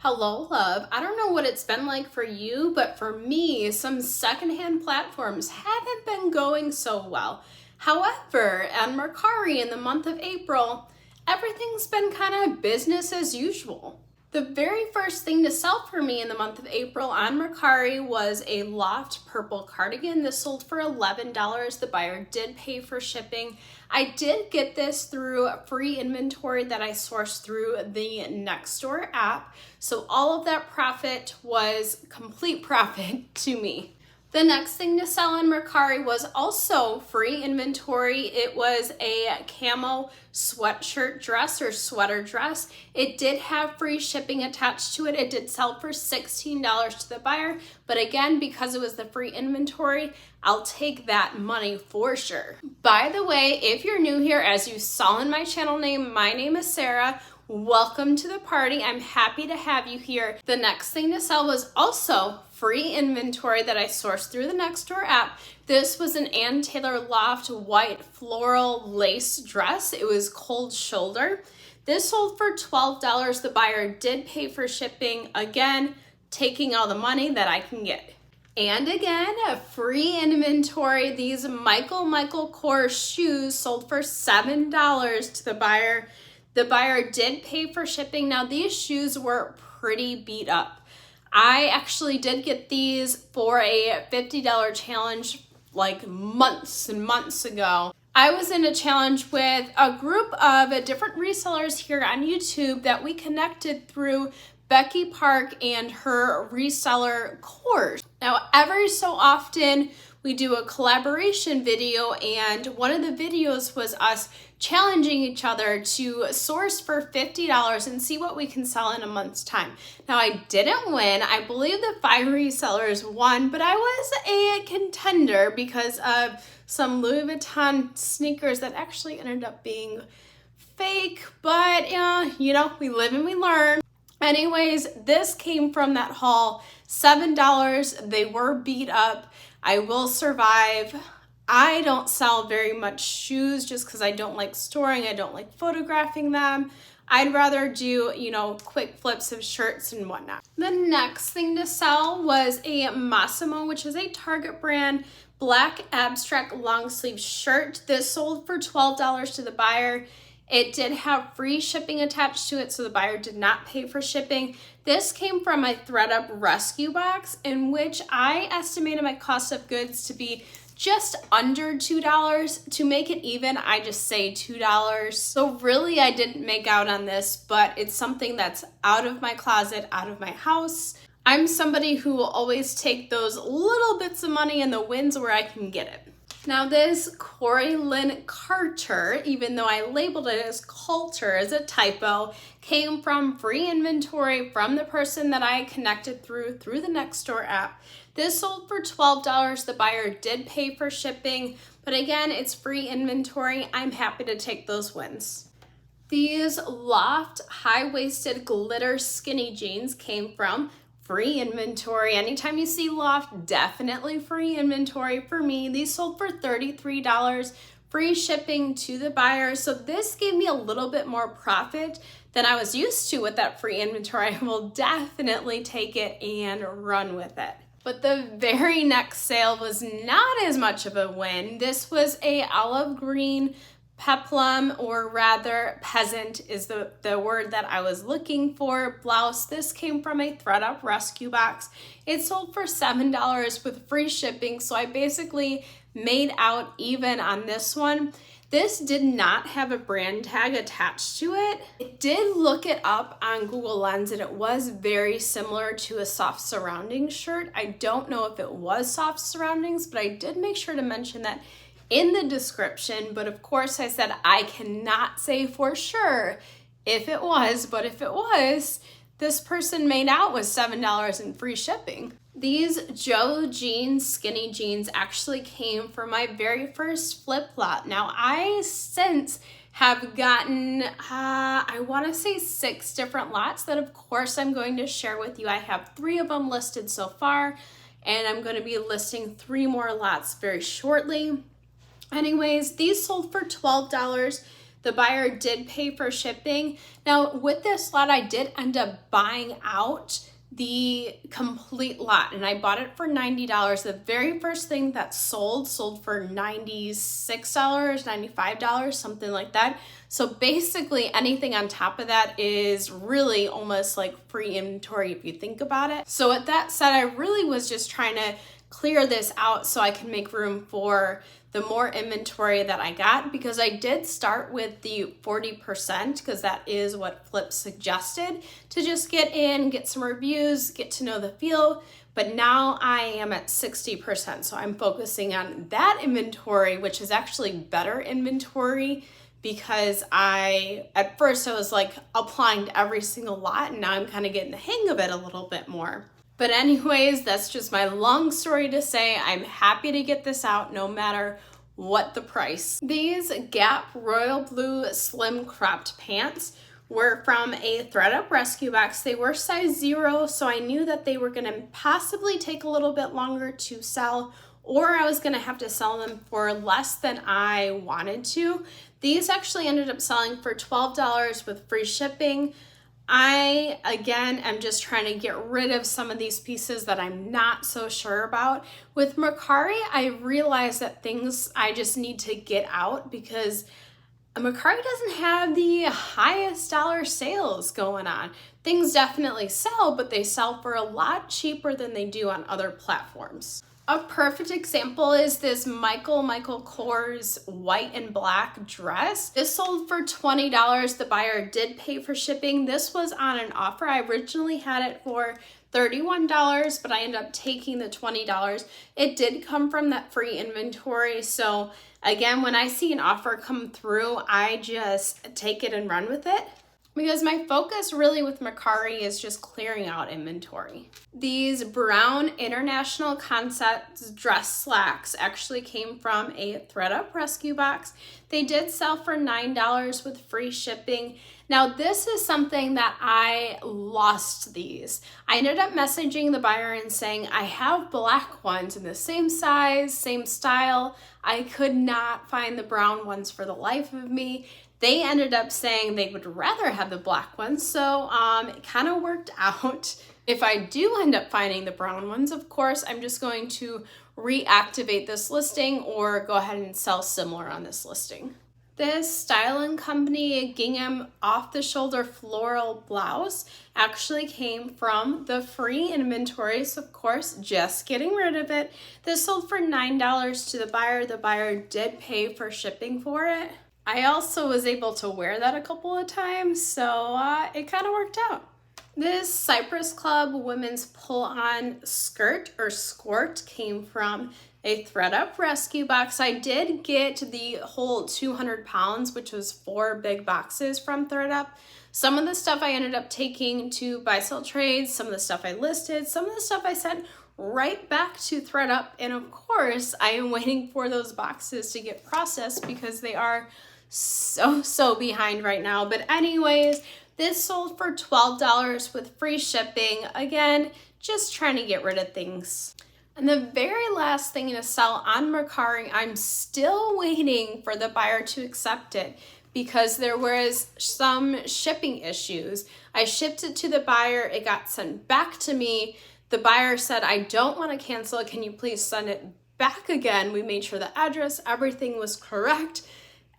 Hello, love. I don't know what it's been like for you, but for me, some secondhand platforms haven't been going so well. However, on Mercari in the month of April, everything's been kind of business as usual. The very first thing to sell for me in the month of April on Mercari was a Loft purple cardigan. This sold for $11. The buyer did pay for shipping. I did get this through free inventory that I sourced through the Nextdoor app. So all of that profit was complete profit to me. The next thing to sell on Mercari was also free inventory. It was a camo sweatshirt dress or sweater dress. It did have free shipping attached to it. It did sell for $16 to the buyer, but again, because it was the free inventory, I'll take that money for sure. By the way, if you're new here, as you saw in my channel name, my name is Sarah. Welcome to the party. I'm happy to have you here. The next thing to sell was also free inventory that I sourced through the Nextdoor app. This was an Ann Taylor Loft white floral lace dress. It was cold shoulder. This sold for $12. The buyer did pay for shipping. Again, taking all the money that I can get. And again, a free inventory. These Michael Kors shoes sold for $7 to the buyer. The buyer did pay for shipping. Now these shoes were pretty beat up. I actually did get these for a $50 challenge like months and months ago. I was in a challenge with a group of different resellers here on YouTube that we connected through Becky Park and her reseller course. Now every so often we do a collaboration video, and one of the videos was us challenging each other to source for $50 and see what we can sell in a month's time. Now I didn't win. I believe the 5 resellers won, but I was a contender because of some Louis Vuitton sneakers that actually ended up being fake, but you know, we live and we learn. Anyways, this came from that haul, $7. They were beat up. I will survive. I don't sell very much shoes just because I don't like storing. I don't like photographing them. I'd rather do, quick flips of shirts and whatnot. The next thing to sell was a Mossimo, which is a Target brand, black abstract long sleeve shirt. This sold for $12 to the buyer. It did have free shipping attached to it, so the buyer did not pay for shipping. This came from a ThredUp rescue box in which I estimated my cost of goods to be just under $2. To make it even, I just say $2. So really I didn't make out on this, but it's something that's out of my closet, out of my house. I'm somebody who will always take those little bits of money in the wins where I can get it. Now this Corey Lynn Carter, even though I labeled it as Coulter as a typo, came from free inventory from the person that I connected through the Nextdoor app. This sold for $12. The buyer did pay for shipping, but again, it's free inventory. I'm happy to take those wins. These Loft high-waisted glitter skinny jeans came from free inventory. Anytime you see Loft, definitely free inventory for me. These sold for $33, free shipping to the buyer. So this gave me a little bit more profit than I was used to with that free inventory. I will definitely take it and run with it. But the very next sale was not as much of a win. This was a olive green peplum, or rather peasant is the word that I was looking for, blouse. This came from a ThredUp rescue box. It sold for $7 with free shipping, so I basically made out even on this one. This did not have a brand tag attached to it. It did look it up on Google Lens, and it was very similar to a soft surroundings shirt. I don't know if it was soft surroundings, but I did make sure to mention that in the description, but of course I said I cannot say for sure if it was, but if it was, this person made out with $7 in free shipping. These Joe jeans, skinny jeans, actually came from my very first flip lot. Now I since have gotten, I wanna say 6 different lots that of course I'm going to share with you. I have 3 of them listed so far, and I'm gonna be listing 3 more lots very shortly. Anyways, these sold for $12. The buyer did pay for shipping. Now with this lot, I did end up buying out the complete lot, and I bought it for $90. The very first thing that sold for $96, $95, something like that. So basically anything on top of that is really almost like free inventory if you think about it. So with that said, I really was just trying to clear this out so I can make room for the more inventory that I got, because I did start with the 40% because that is what Flip suggested, to just get in, get some reviews, get to know the feel. But now I am at 60%. So I'm focusing on that inventory, which is actually better inventory, because at first I was like applying to every single lot, and now I'm kind of getting the hang of it a little bit more. But anyways, that's just my long story to say I'm happy to get this out no matter what the price. These Gap Royal Blue Slim Cropped Pants were from a ThredUp rescue box. They were size 0, so I knew that they were gonna possibly take a little bit longer to sell, or I was gonna have to sell them for less than I wanted to. These actually ended up selling for $12 with free shipping. I, again, am just trying to get rid of some of these pieces that I'm not so sure about. With Mercari, I realized that things I just need to get out, because Mercari doesn't have the highest dollar sales going on. Things definitely sell, but they sell for a lot cheaper than they do on other platforms. A perfect example is this Michael Kors white and black dress. This sold for $20. The buyer did pay for shipping. This was on an offer. I originally had it for $31, but I ended up taking the $20. It did come from that free inventory. So again, when I see an offer come through, I just take it and run with it, because my focus really with Mercari is just clearing out inventory. These brown International Concepts dress slacks actually came from a ThredUp rescue box. They did sell for $9 with free shipping. Now this is something that I lost these. I ended up messaging the buyer and saying, I have black ones in the same size, same style. I could not find the brown ones for the life of me. They ended up saying they would rather have the black ones, so it kind of worked out. If I do end up finding the brown ones, of course, I'm just going to reactivate this listing or go ahead and sell similar on this listing. This Style & Company gingham off-the-shoulder floral blouse actually came from the free inventory, so of course, just getting rid of it. This sold for $9 to the buyer. The buyer did pay for shipping for it. I also was able to wear that a couple of times, so it kind of worked out. This Cypress Club women's pull-on skirt or skort came from a ThredUp rescue box. I did get the whole 200 pounds, which was 4 big boxes from ThredUp. Some of the stuff I ended up taking to buy-sell trades, some of the stuff I listed, some of the stuff I sent right back to ThredUp, and of course, I am waiting for those boxes to get processed because they are so behind right now. But anyways, this sold for $12 with free shipping. Again, just trying to get rid of things. And the very last thing to sell on Mercari, I'm still waiting for the buyer to accept it because there was some shipping issues. I shipped it to the buyer, it got sent back to me. The buyer said, I don't want to cancel it, can you please send it back again? We made sure the address, everything was correct.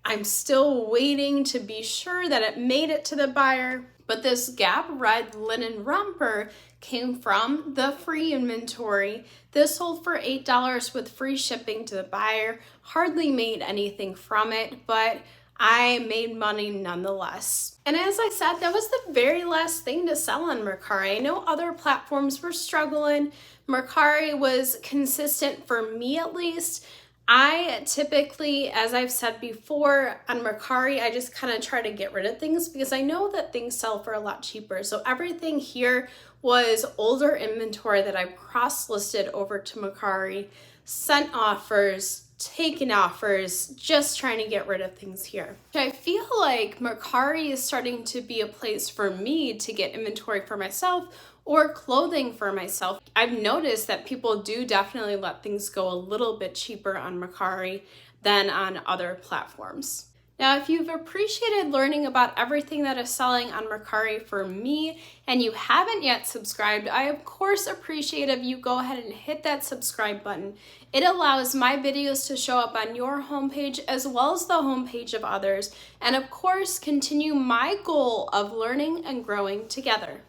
I'm still waiting to be sure that it made it to the buyer, but this Gap red linen romper came from the free inventory. This sold for $8 with free shipping to the buyer. Hardly made anything from it, but I made money nonetheless. And as I said, that was the very last thing to sell on Mercari. I know other platforms were struggling. Mercari was consistent for me at least. I typically, as I've said before, on Mercari, I just kind of try to get rid of things because I know that things sell for a lot cheaper. So everything here was older inventory that I've cross-listed over to Mercari, sent offers, taken offers, just trying to get rid of things here. I feel like Mercari is starting to be a place for me to get inventory for myself or clothing for myself. I've noticed that people do definitely let things go a little bit cheaper on Mercari than on other platforms. Now, if you've appreciated learning about everything that is selling on Mercari for me and you haven't yet subscribed, I of course appreciate if you go ahead and hit that subscribe button. It allows my videos to show up on your homepage as well as the homepage of others, and of course continue my goal of learning and growing together.